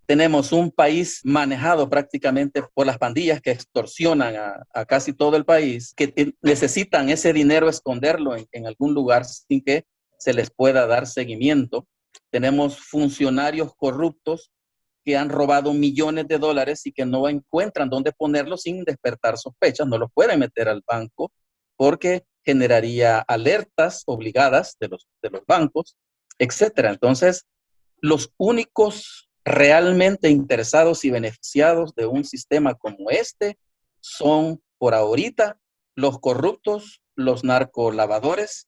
Tenemos un país manejado prácticamente por las pandillas que extorsionan a casi todo el país, que necesitan ese dinero esconderlo en algún lugar sin que se les pueda dar seguimiento. Tenemos funcionarios corruptos que han robado millones de dólares y que no encuentran dónde ponerlos sin despertar sospechas, no los pueden meter al banco porque generaría alertas obligadas de los bancos, etcétera. Entonces, los únicos realmente interesados y beneficiados de un sistema como este son, por ahorita, los corruptos, los narcolavadores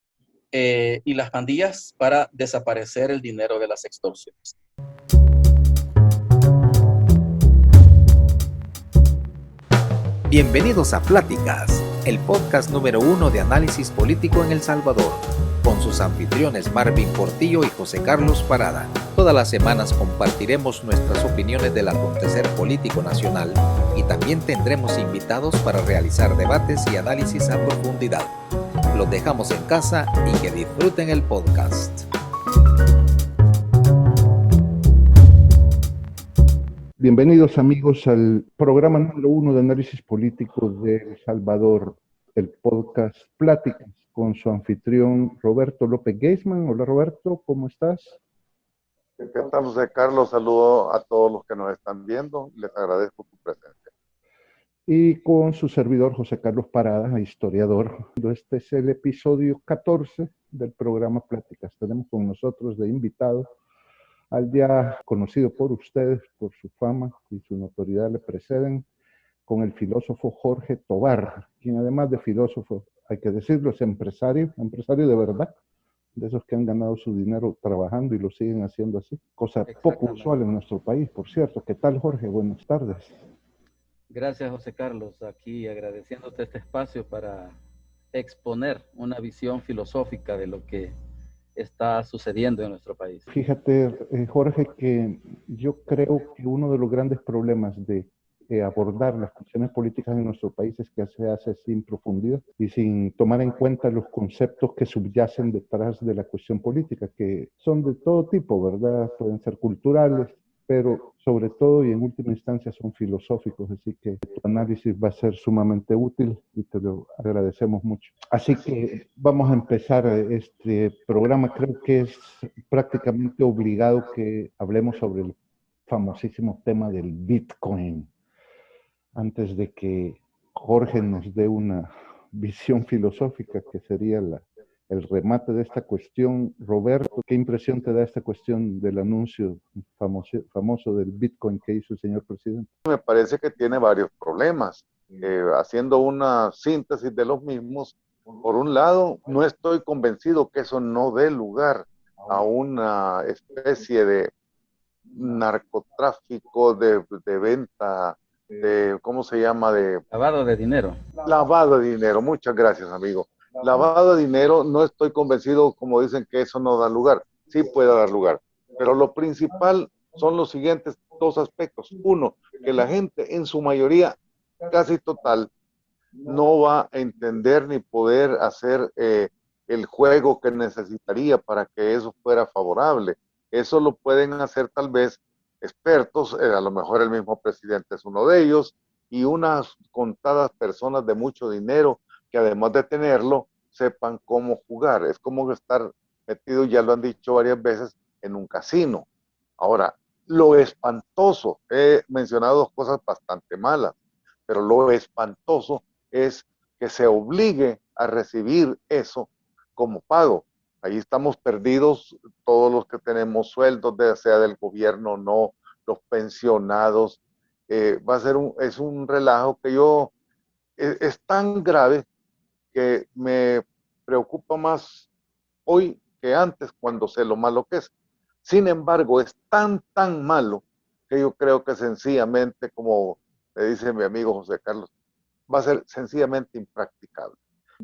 y las pandillas para desaparecer el dinero de las extorsiones. Bienvenidos a Pláticas, el podcast número 1 de análisis político en El Salvador, con sus anfitriones Marvin Portillo y José Carlos Parada. Todas las semanas compartiremos nuestras opiniones del acontecer político nacional y también tendremos invitados para realizar debates y análisis a profundidad. Los dejamos en casa y que disfruten el podcast. Bienvenidos amigos al programa número 1 de análisis político de El Salvador, el podcast Pláticas, con su anfitrión Roberto López Geisman. Hola Roberto, ¿cómo estás? ¿Qué tal, José Carlos? Saludo a todos los que nos están viendo. Les agradezco tu presencia. Y con su servidor José Carlos Parada, historiador. Este es el episodio 14 del programa Pláticas. Tenemos con nosotros de invitado al ya conocido por ustedes, por su fama y su notoriedad le preceden, con el filósofo Jorge Tobar, quien además de filósofo, hay que decirlo, es empresario de verdad, de esos que han ganado su dinero trabajando y lo siguen haciendo así, cosa poco usual en nuestro país, por cierto. ¿Qué tal, Jorge? Buenas tardes. Gracias, José Carlos, aquí agradeciéndote este espacio para exponer una visión filosófica de lo que está sucediendo en nuestro país. Fíjate, Jorge, que yo creo que uno de los grandes problemas de abordar las cuestiones políticas en nuestro país es que se hace sin profundidad y sin tomar en cuenta los conceptos que subyacen detrás de la cuestión política, que son de todo tipo, ¿verdad? Pueden ser culturales, pero sobre todo y en última instancia son filosóficos, así que tu análisis va a ser sumamente útil y te lo agradecemos mucho. Así que vamos a empezar este programa. Creo que es prácticamente obligado que hablemos sobre el famosísimo tema del Bitcoin, antes de que Jorge nos dé una visión filosófica que sería el remate de esta cuestión. Roberto, ¿qué impresión te da esta cuestión del anuncio famoso del Bitcoin que hizo el señor presidente? Me parece que tiene varios problemas. Haciendo una síntesis de los mismos, por un lado, no estoy convencido que eso no dé lugar a una especie de narcotráfico, de venta, de, ¿cómo se llama? De lavado de dinero. Lavado de dinero. Muchas gracias, amigo. Lavado de dinero, no estoy convencido, como dicen, que eso no da lugar. Sí puede dar lugar. Pero lo principal son los siguientes dos aspectos. Uno, que la gente en su mayoría, casi total, no va a entender ni poder hacer el juego que necesitaría para que eso fuera favorable. Eso lo pueden hacer tal vez expertos, a lo mejor el mismo presidente es uno de ellos, y unas contadas personas de mucho dinero que además de tenerlo, sepan cómo jugar. Es como estar metido, ya lo han dicho varias veces, en un casino. Ahora, lo espantoso, he mencionado dos cosas bastante malas, pero lo espantoso es que se obligue a recibir eso como pago. Ahí estamos perdidos todos los que tenemos sueldos, sea del gobierno o no, los pensionados. Va a ser es un relajo que es tan grave que me preocupa más hoy que antes cuando sé lo malo que es. Sin embargo, es tan malo que yo creo que sencillamente, como le dice mi amigo José Carlos, va a ser sencillamente impracticable.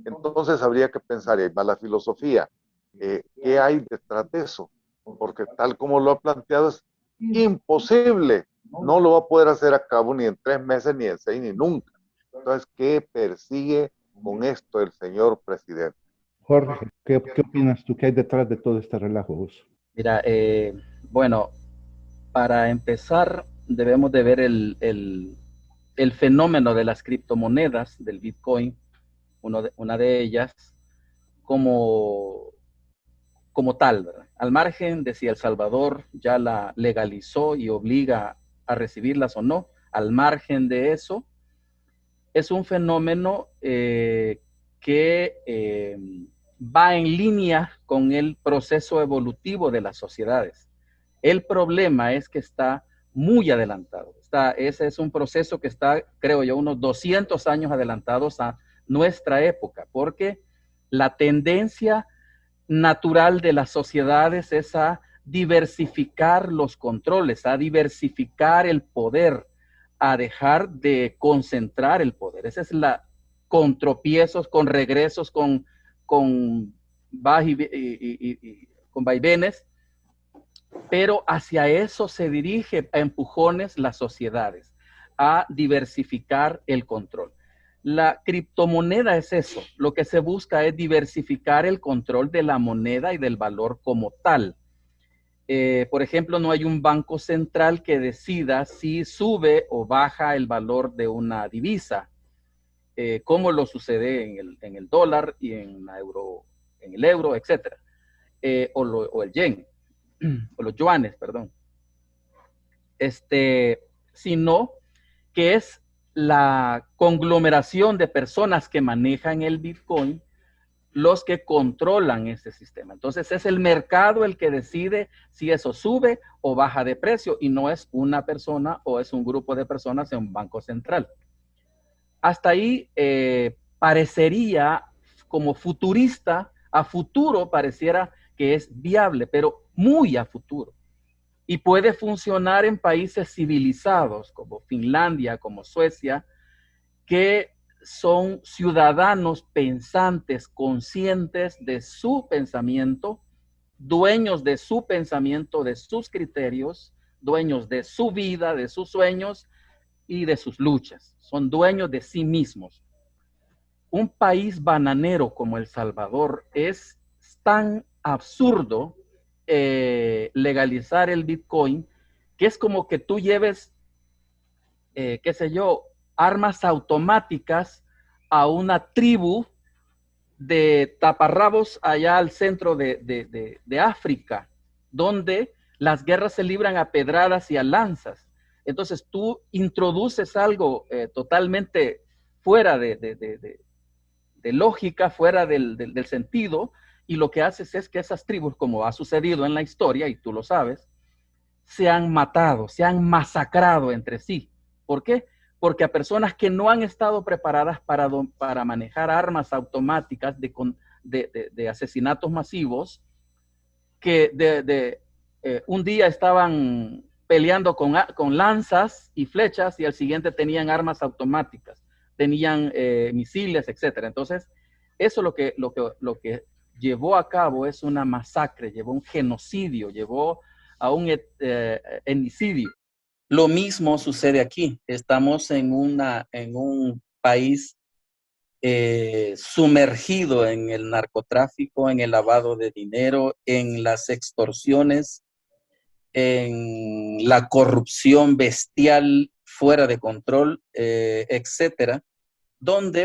Entonces habría que pensar, y ahí va la filosofía, ¿qué hay detrás de eso? Porque tal como lo ha planteado es imposible, no lo va a poder hacer a cabo ni en 3 meses, ni en 6, ni nunca. Entonces, ¿qué persigue con esto el señor presidente? Jorge, ¿qué opinas tú? ¿Qué hay detrás de todo este relajo? Mira, bueno, Para empezar, debemos de ver el fenómeno de las criptomonedas, del Bitcoin, una de ellas, como tal, ¿verdad? Al margen de si El Salvador ya la legalizó y obliga a recibirlas o no, al margen de eso, es un fenómeno que va en línea con el proceso evolutivo de las sociedades. El problema es que está muy adelantado. Ese es un proceso que está, creo yo, unos 200 años adelantados a nuestra época, porque la tendencia natural de las sociedades es a diversificar los controles, a diversificar el poder, a dejar de concentrar el poder. Esa es con tropiezos, con regresos, con vaivenes, pero hacia eso se dirige a empujones las sociedades, a diversificar el control. La criptomoneda es eso, lo que se busca es diversificar el control de la moneda y del valor como tal. Por ejemplo, no hay un banco central que decida si sube o baja el valor de una divisa, como lo sucede en el dólar y en el euro, etc. O el yen, o los yuanes, perdón. Sino que es la conglomeración de personas que manejan el Bitcoin los que controlan ese sistema. Entonces es el mercado el que decide si eso sube o baja de precio y no es una persona o es un grupo de personas en un banco central. Hasta ahí parecería como futurista, a futuro pareciera que es viable, pero muy a futuro. Y puede funcionar en países civilizados como Finlandia, como Suecia, que son ciudadanos pensantes, conscientes de su pensamiento, dueños de su pensamiento, de sus criterios, dueños de su vida, de sus sueños y de sus luchas. Son dueños de sí mismos. Un país bananero como El Salvador es tan absurdo legalizar el Bitcoin que es como que tú lleves, qué sé yo, armas automáticas a una tribu de taparrabos allá al centro de África, donde las guerras se libran a pedradas y a lanzas. Entonces tú introduces algo totalmente fuera de lógica, fuera del sentido, y lo que haces es que esas tribus, como ha sucedido en la historia, y tú lo sabes, se han matado, se han masacrado entre sí. ¿Por qué? Porque a personas que no han estado preparadas para manejar armas automáticas de asesinatos masivos, que un día estaban peleando con lanzas y flechas y al siguiente tenían armas automáticas, tenían misiles, etc. Entonces, eso lo que llevó a cabo es una masacre, llevó un genocidio, llevó a un etnicidio. Lo mismo sucede aquí. Estamos en un país sumergido en el narcotráfico, en el lavado de dinero, en las extorsiones, en la corrupción bestial fuera de control, etcétera, donde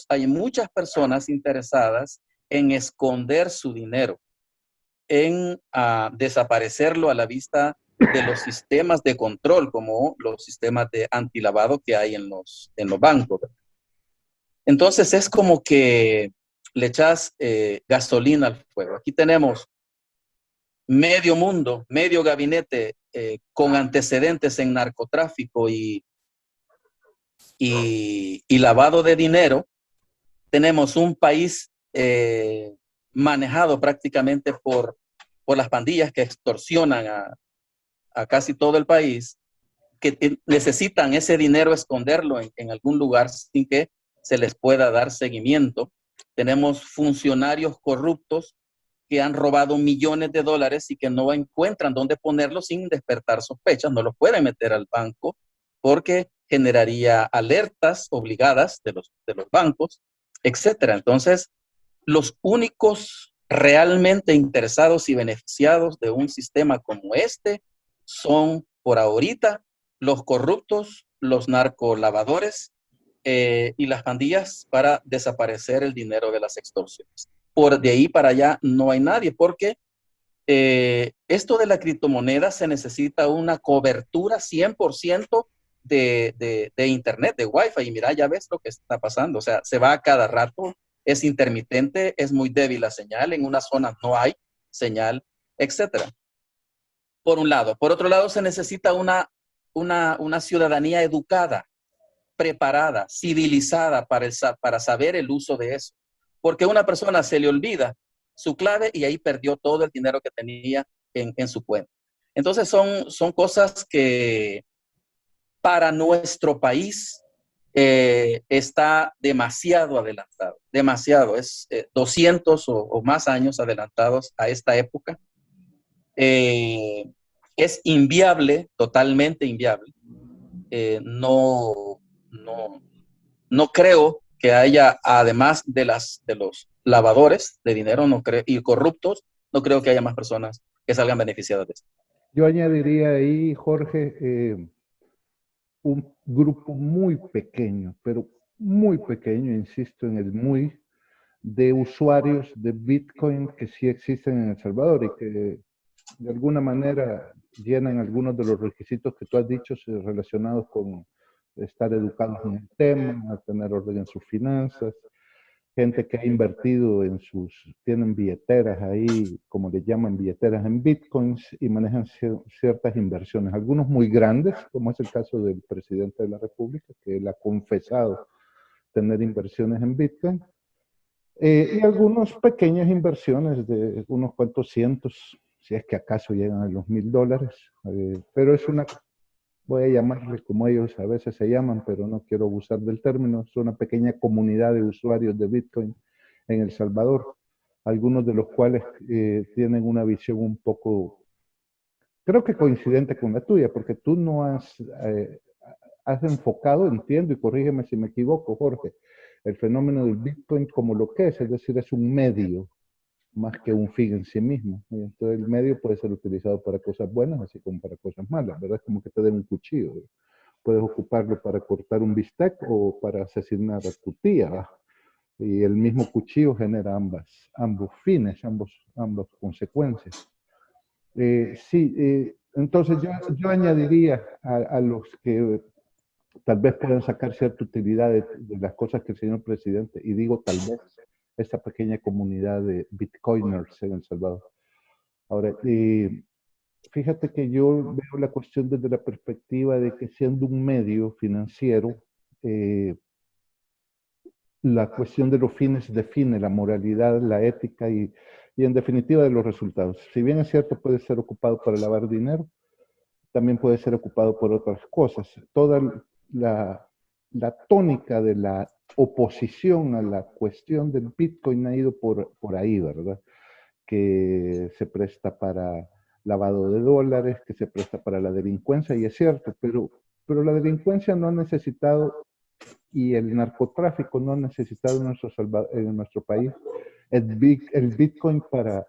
hay muchas personas interesadas en esconder su dinero, en desaparecerlo a la vista de los sistemas de control, como los sistemas de antilavado que hay en los bancos. Entonces es como que le echas gasolina al fuego. Aquí tenemos medio mundo, medio gabinete con antecedentes en narcotráfico y lavado de dinero. Tenemos un país manejado prácticamente por las pandillas que extorsionan a casi todo el país, que necesitan ese dinero esconderlo en algún lugar sin que se les pueda dar seguimiento. Tenemos funcionarios corruptos que han robado millones de dólares y que no encuentran dónde ponerlos sin despertar sospechas, no los pueden meter al banco porque generaría alertas obligadas de los bancos, etcétera. Entonces, los únicos realmente interesados y beneficiados de un sistema como este son por ahorita los corruptos, los narcolavadores y las pandillas para desaparecer el dinero de las extorsiones. Por de ahí para allá no hay nadie, porque esto de la criptomoneda se necesita una cobertura 100% de internet, de Wi-Fi, y mira, ya ves lo que está pasando, o sea, se va a cada rato, es intermitente, es muy débil la señal, en una zona no hay señal, etcétera. Por un lado. Por otro lado, se necesita una ciudadanía educada, preparada, civilizada para saber el uso de eso. Porque a una persona se le olvida su clave y ahí perdió todo el dinero que tenía en su cuenta. Entonces son cosas que para nuestro país está demasiado adelantado, demasiado, es 200 o más años adelantados a esta época. Es inviable, totalmente inviable. No creo que haya, además de los lavadores de dinero y corruptos, no creo que haya más personas que salgan beneficiadas de esto. Yo añadiría ahí, Jorge, un grupo muy pequeño, pero muy pequeño, insisto en el muy, de usuarios de Bitcoin que sí existen en El Salvador y que de alguna manera llenan algunos de los requisitos que tú has dicho relacionados con estar educados en el tema, tener orden en sus finanzas, gente que ha invertido tienen billeteras ahí, como le llaman, billeteras en bitcoins y manejan ciertas inversiones, algunos muy grandes, como es el caso del presidente de la República, que él ha confesado tener inversiones en bitcoin, y algunas pequeñas inversiones de unos cuantos cientos, si es que acaso llegan a los $1000, pero es voy a llamarles como ellos a veces se llaman, pero no quiero abusar del término, es una pequeña comunidad de usuarios de Bitcoin en El Salvador, algunos de los cuales tienen una visión un poco, creo que coincidente con la tuya, porque tú no has enfocado, entiendo, y corrígeme si me equivoco, Jorge, el fenómeno del Bitcoin como lo que es decir, es un medio más que un fin en sí mismo. Y entonces el medio puede ser utilizado para cosas buenas, así como para cosas malas, ¿verdad? Es como que te den un cuchillo. ¿Verdad? Puedes ocuparlo para cortar un bistec o para asesinar a tu tía, ¿verdad? Y el mismo cuchillo genera ambos fines, ambas consecuencias. Entonces yo añadiría a los que tal vez puedan sacar cierta utilidad de las cosas que el señor presidente, y digo tal vez, esta pequeña comunidad de bitcoiners en El Salvador. Ahora, fíjate que yo veo la cuestión desde la perspectiva de que siendo un medio financiero, la cuestión de los fines define la moralidad, la ética y en definitiva de los resultados. Si bien es cierto, puede ser ocupado para lavar dinero, también puede ser ocupado por otras cosas. Toda la tónica de la oposición a la cuestión del Bitcoin ha ido por ahí, ¿verdad? Que se presta para lavado de dólares, que se presta para la delincuencia, y es cierto, pero la delincuencia no ha necesitado, y el narcotráfico no ha necesitado en nuestro país el Bitcoin para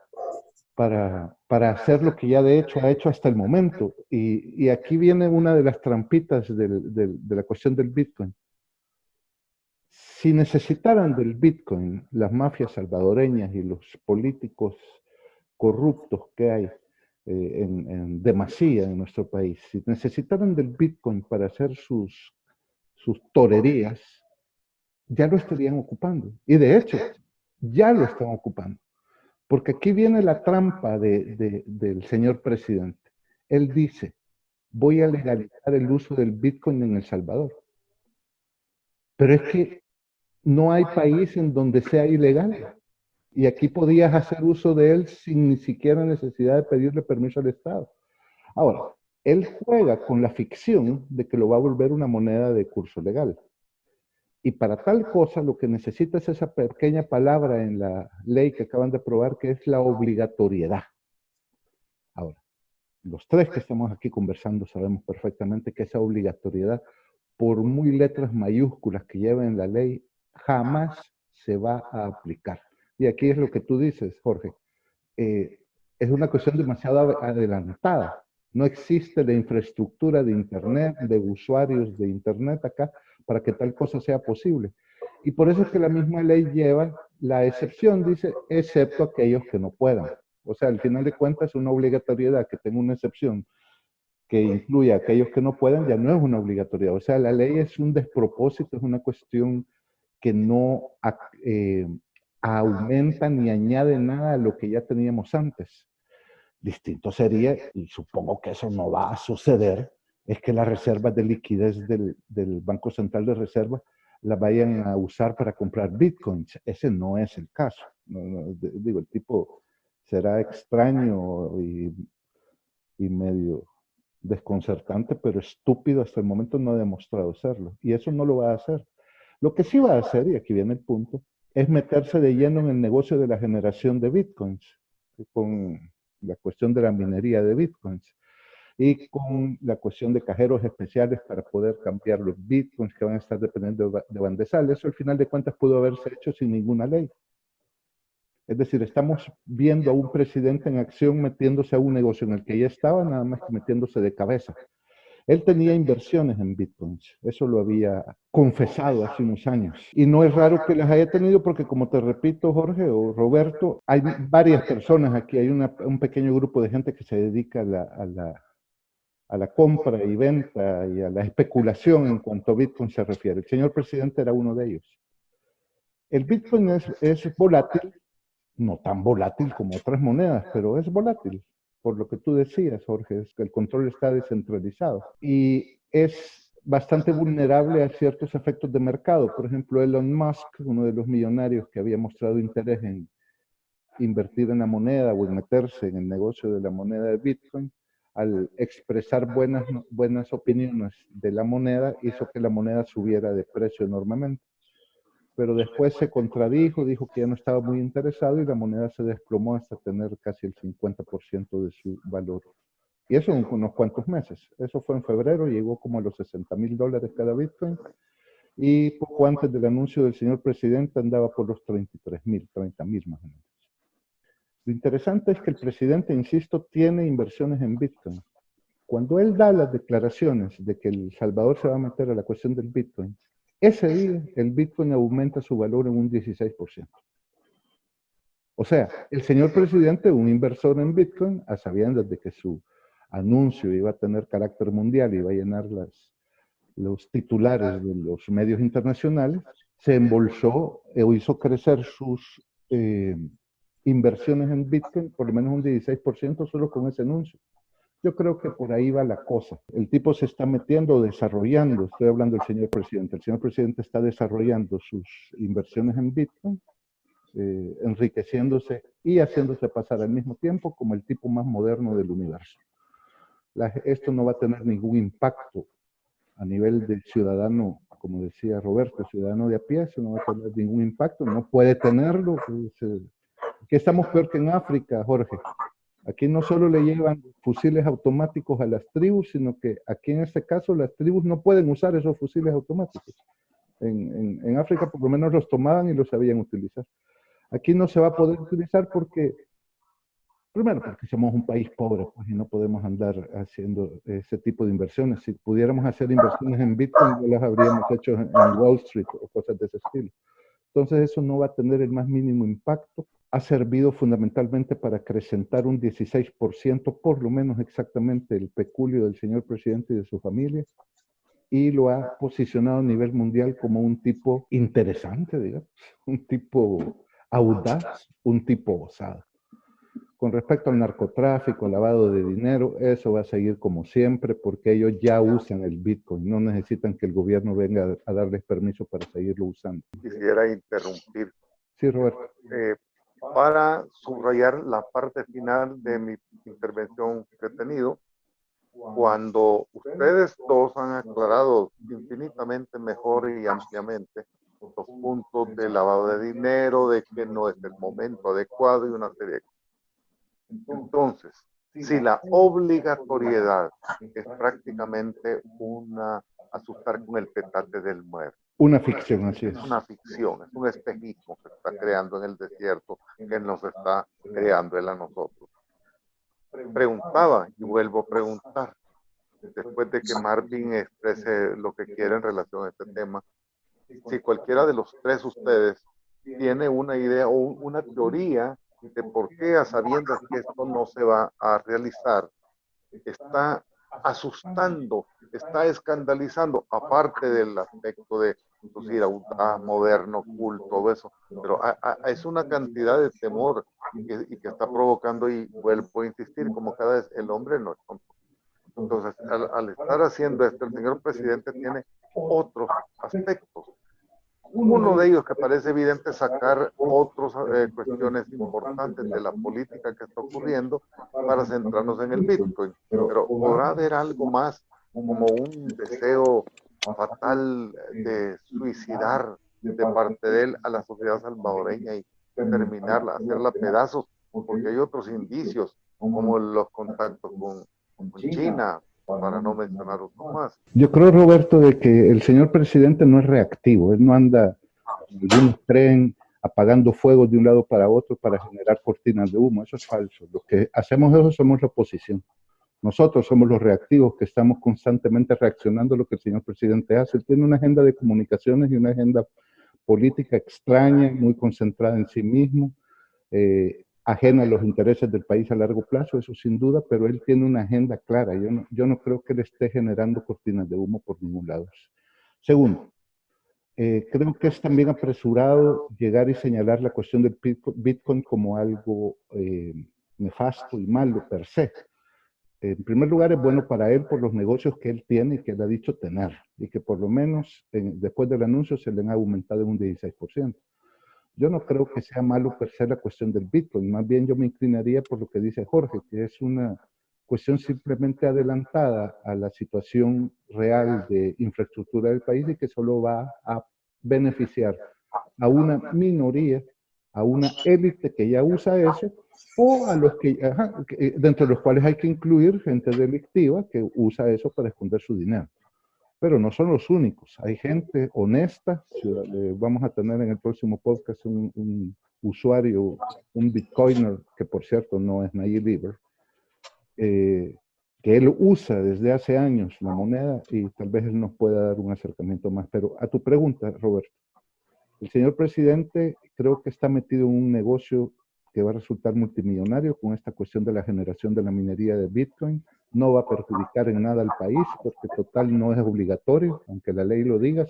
hacer lo que ya de hecho ha hecho hasta el momento. Y aquí viene una de las trampitas de la cuestión del Bitcoin. Si necesitaran del Bitcoin las mafias salvadoreñas y los políticos corruptos que hay en demasía en nuestro país, si necesitaran del Bitcoin para hacer sus torerías, ya lo estarían ocupando. Y de hecho, ya lo están ocupando. Porque aquí viene la trampa del señor presidente. Él dice, voy a legalizar el uso del Bitcoin en El Salvador. Pero es que no hay país en donde sea ilegal. Y aquí podías hacer uso de él sin ni siquiera necesidad de pedirle permiso al Estado. Ahora, él juega con la ficción de que lo va a volver una moneda de curso legal. Y para tal cosa lo que necesita es esa pequeña palabra en la ley que acaban de aprobar, que es la obligatoriedad. Ahora, los tres que estamos aquí conversando sabemos perfectamente que esa obligatoriedad, por muy letras mayúsculas que lleve en la ley, jamás se va a aplicar. Y aquí es lo que tú dices, Jorge. Es una cuestión demasiado adelantada. No existe la infraestructura de Internet, de usuarios de Internet acá, para que tal cosa sea posible. Y por eso es que la misma ley lleva la excepción, dice, excepto aquellos que no puedan. O sea, al final de cuentas, una obligatoriedad que tenga una excepción que incluya a aquellos que no puedan, ya no es una obligatoriedad. O sea, la ley es un despropósito, es una cuestión que no aumenta ni añade nada a lo que ya teníamos antes. Distinto sería, y supongo que eso no va a suceder, es que las reservas de liquidez del Banco Central de Reserva las vayan a usar para comprar bitcoins. Ese no es el caso. Digo, el tipo será extraño y medio desconcertante, pero estúpido hasta el momento no ha demostrado serlo. Y eso no lo va a hacer. Lo que sí va a hacer, y aquí viene el punto, es meterse de lleno en el negocio de la generación de bitcoins, con la cuestión de la minería de bitcoins y con la cuestión de cajeros especiales para poder cambiar los bitcoins que van a estar dependiendo de bandesal. Eso al final de cuentas pudo haberse hecho sin ninguna ley. Es decir, estamos viendo a un presidente en acción metiéndose a un negocio en el que ya estaba, nada más que metiéndose de cabeza. Él tenía inversiones en bitcoins, eso lo había confesado hace unos años. Y no es raro que las haya tenido porque, como te repito, Jorge o Roberto, hay varias personas aquí, hay un pequeño grupo de gente que se dedica a la compra y venta y a la especulación en cuanto a bitcoin se refiere. El señor presidente era uno de ellos. El bitcoin es volátil, no tan volátil como otras monedas, pero es volátil. Por lo que tú decías, Jorge, es que el control está descentralizado y es bastante vulnerable a ciertos efectos de mercado. Por ejemplo, Elon Musk, uno de los millonarios que había mostrado interés en invertir en la moneda o en meterse en el negocio de la moneda de Bitcoin, al expresar buenas opiniones de la moneda, hizo que la moneda subiera de precio enormemente. Pero después se contradijo, dijo que ya no estaba muy interesado y la moneda se desplomó hasta tener casi el 50% de su valor. Y eso en unos cuantos meses. Eso fue en febrero, llegó como a los $60,000 cada Bitcoin y poco antes del anuncio del señor presidente andaba por los 33,000, 30,000 más o menos. Lo interesante es que el presidente, insisto, tiene inversiones en Bitcoin. Cuando él da las declaraciones de que El Salvador se va a meter a la cuestión del Bitcoin, ese día el Bitcoin aumenta su valor en un 16%. O sea, el señor presidente, un inversor en Bitcoin, a sabiendas de que su anuncio iba a tener carácter mundial y iba a llenar los titulares de los medios internacionales, se embolsó o hizo crecer sus inversiones en Bitcoin por lo menos un 16% solo con ese anuncio. Yo creo que por ahí va la cosa. El tipo se está metiendo, desarrollando, estoy hablando del señor presidente, el señor presidente está desarrollando sus inversiones en Bitcoin, enriqueciéndose y haciéndose pasar al mismo tiempo como el tipo más moderno del universo. Esto no va a tener ningún impacto a nivel del ciudadano, como decía Roberto, ciudadano de a pie, eso no va a tener ningún impacto, no puede tenerlo. Aquí estamos peor que en África, Jorge. Aquí no solo le llevan fusiles automáticos a las tribus, sino que aquí en este caso las tribus no pueden usar esos fusiles automáticos. En África por lo menos los tomaban y los sabían utilizar. Aquí no se va a poder utilizar porque, primero porque somos un país pobre, pues, y no podemos andar haciendo ese tipo de inversiones. Si pudiéramos hacer inversiones en Bitcoin, ya las habríamos hecho en Wall Street o cosas de ese estilo. Entonces eso no va a tener el más mínimo impacto. Ha servido fundamentalmente para acrecentar un 16%, por lo menos exactamente, el peculio del señor presidente y de su familia, y lo ha posicionado a nivel mundial como un tipo interesante, digamos, un tipo audaz, un tipo osado. Con respecto al narcotráfico, lavado de dinero, eso va a seguir como siempre porque ellos ya usan el Bitcoin, no necesitan que el gobierno venga a darles permiso para seguirlo usando. Quisiera interrumpir. Sí, Roberto. Para subrayar la parte final de mi intervención que he tenido, cuando ustedes dos han aclarado infinitamente mejor y ampliamente los puntos de lavado de dinero, de que no es el momento adecuado y una serie de cosas. Entonces, si la obligatoriedad es prácticamente asustar con el petate del muerto. Una ficción, así es. Es una ficción, es un espejismo que se está creando en el desierto, que nos está creando él a nosotros. preguntaba y vuelvo a preguntar, después de que Marvin exprese lo que quiere en relación a este tema, si cualquiera de los tres ustedes tiene una idea o una teoría de por qué, a sabiendas que esto no se va a realizar, está asustando, está escandalizando, aparte del aspecto de ir audaz, moderno, cool, todo eso, pero es una cantidad de temor y que está provocando, y vuelvo a insistir, como cada vez el hombre no es tonto. Entonces, al estar haciendo esto, el señor presidente tiene otros aspectos. Uno de ellos que parece evidente es sacar otras cuestiones importantes de la política que está ocurriendo para centrarnos en el Bitcoin. Pero podrá haber algo más, como un deseo fatal de suicidar de parte de él a la sociedad salvadoreña y terminarla, hacerla pedazos, porque hay otros indicios, como los contactos con China, para no mencionar otro más. Yo creo, Roberto, de que el señor presidente no es reactivo, él no anda, algunos creen, apagando fuegos de un lado para otro para generar cortinas de humo. Eso es falso. Los que hacemos eso somos la oposición. Nosotros somos los reactivos que estamos constantemente reaccionando a lo que el señor presidente hace. Él tiene una agenda de comunicaciones y una agenda política extraña, muy concentrada en sí mismo, ajena a los intereses del país a largo plazo, eso sin duda, pero él tiene una agenda clara. Yo no creo que él esté generando cortinas de humo por ningún lado. Segundo, creo que es también apresurado llegar y señalar la cuestión del Bitcoin como algo nefasto y malo per se. En primer lugar, es bueno para él por los negocios que él tiene y que él ha dicho tener, y que por lo menos después del anuncio se le han aumentado en un 16%. Yo no creo que sea malo per se la cuestión del Bitcoin, más bien yo me inclinaría por lo que dice Jorge, que es una cuestión simplemente adelantada a la situación real de infraestructura del país y que solo va a beneficiar a una minoría, a una élite que ya usa eso, o a los que, dentro de los cuales hay que incluir gente delictiva que usa eso para esconder su dinero. Pero no son los únicos, hay gente honesta, vamos a tener en el próximo podcast un usuario, un bitcoiner, que por cierto no es Nayib Lieber, que él usa desde hace años la moneda y tal vez él nos pueda dar un acercamiento más. Pero a tu pregunta, Roberto, el señor presidente creo que está metido en un negocio que va a resultar multimillonario con esta cuestión de la generación de la minería de Bitcoin. No va a perjudicar en nada al país porque total no es obligatorio, aunque la ley lo diga,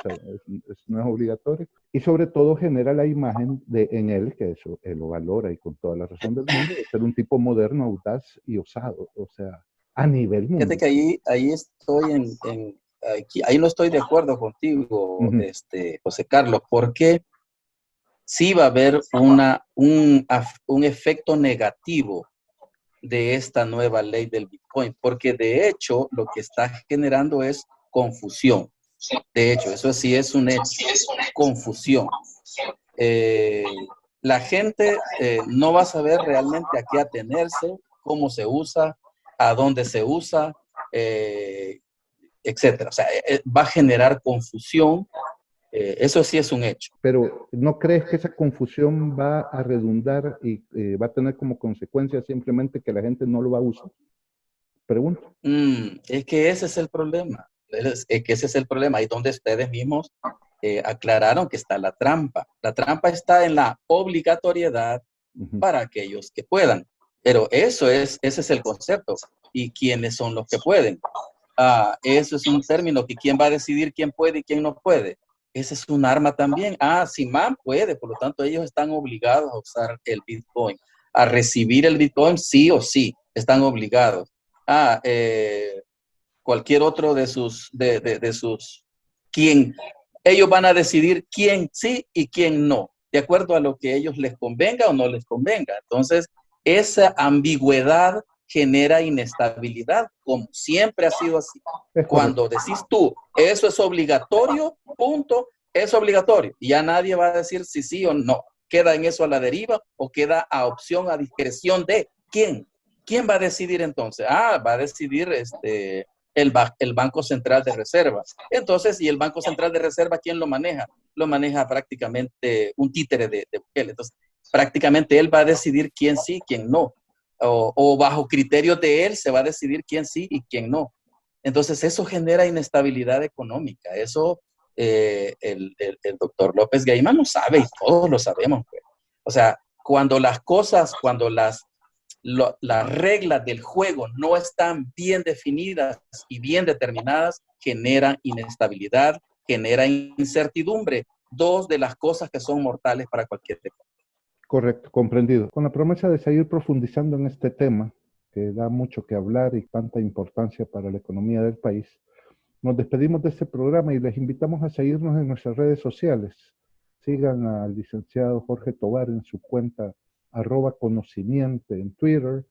no es obligatorio. Y sobre todo genera la imagen en él, que eso él lo valora y con toda la razón del mundo, de ser un tipo moderno, audaz y osado, o sea, a nivel mundial. Fíjate que ahí estoy ahí no estoy de acuerdo contigo, José Carlos, porque sí va a haber un efecto negativo de esta nueva ley del Bitcoin, porque de hecho lo que está generando es confusión. De hecho, eso sí es un hecho, confusión. La gente no va a saber realmente a qué atenerse, cómo se usa, a dónde se usa, etcétera. O sea, va a generar confusión. Eso sí es un hecho. Pero ¿no crees que esa confusión va a redundar y va a tener como consecuencia simplemente que la gente no lo va a usar? Pregunto. Es que ese es el problema. Es que ese es el problema. Ahí donde ustedes mismos aclararon que está la trampa. La trampa está en la obligatoriedad para aquellos que puedan. Pero ese es el concepto. ¿Y quiénes son los que pueden? Eso es un término que quién va a decidir quién puede y quién no puede. Ese es un arma también. Simán puede, por lo tanto ellos están obligados a usar el Bitcoin, a recibir el Bitcoin sí o sí, están obligados. Cualquier otro de sus, ellos van a decidir quién sí y quién no, de acuerdo a lo que ellos les convenga o no les convenga. Entonces, esa ambigüedad genera inestabilidad, como siempre ha sido así. Cuando decís tú, eso es obligatorio, punto, es obligatorio. Y ya nadie va a decir si sí o no. Queda en eso a la deriva o queda a opción, a discreción de quién. ¿Quién va a decidir entonces? Va a decidir el Banco Central de Reservas. Entonces, ¿y el Banco Central de Reserva quién lo maneja? Lo maneja prácticamente un títere de Bukele. Entonces, prácticamente él va a decidir quién sí, quién no. o bajo criterios de él se va a decidir quién sí y quién no. Entonces eso genera inestabilidad económica. Eso el doctor López Gaiman lo sabe y todos lo sabemos. Pues. O sea, cuando las reglas del juego no están bien definidas y bien determinadas, generan inestabilidad, genera incertidumbre. Dos de las cosas que son mortales para cualquier economía. Correcto, comprendido. Con la promesa de seguir profundizando en este tema, que da mucho que hablar y tanta importancia para la economía del país, nos despedimos de este programa y les invitamos a seguirnos en nuestras redes sociales. Sigan al licenciado Jorge Tovar en su cuenta @conocimiento en Twitter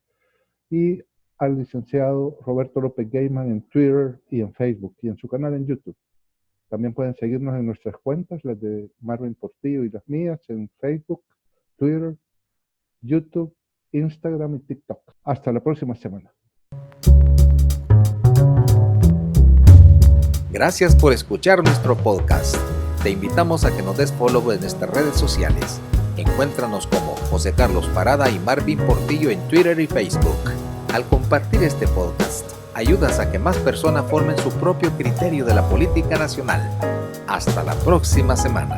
y al licenciado Roberto López Gaiman en Twitter y en Facebook y en su canal en YouTube. También pueden seguirnos en nuestras cuentas, las de Marvin Portillo y las mías, en Facebook, Twitter, YouTube, Instagram y TikTok. Hasta la próxima semana. Gracias por escuchar nuestro podcast. Te invitamos a que nos des follow en nuestras redes sociales. Encuéntranos como José Carlos Parada y Marvin Portillo en Twitter y Facebook. Al compartir este podcast, ayudas a que más personas formen su propio criterio de la política nacional. Hasta la próxima semana.